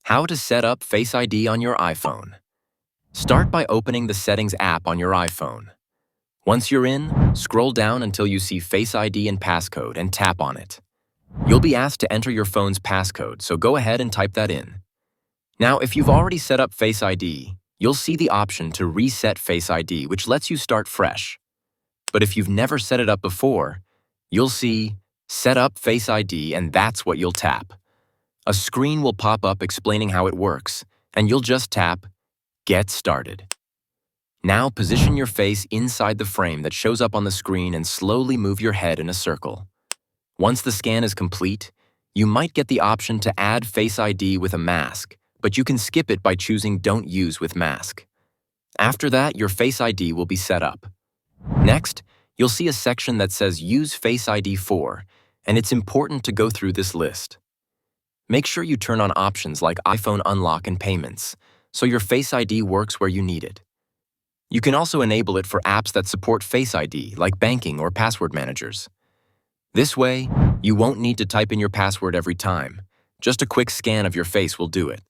How to set up Face ID on your iPhone. Start by opening the Settings app on your iPhone. Once you're in, scroll down until you see Face ID and passcode and tap on it. You'll be asked to enter your phone's passcode, so go ahead and type that in. Now, if you've already set up Face ID, you'll see the option to reset Face ID, which lets you start fresh. But if you've never set it up before, you'll see Set up Face ID, and that's what you'll tap. A screen will pop up explaining how it works, and you'll just tap Get Started. Now position your face inside the frame that shows up on the screen and slowly move your head in a circle. Once the scan is complete, you might get the option to add Face ID with a mask, but you can skip it by choosing Don't Use with Mask. After that, your Face ID will be set up. Next, you'll see a section that says Use Face ID for, and it's important to go through this list. Make sure you turn on options like iPhone Unlock and Payments, so your Face ID works where you need it. You can also enable it for apps that support Face ID, like banking or password managers. This way, you won't need to type in your password every time. Just a quick scan of your face will do it.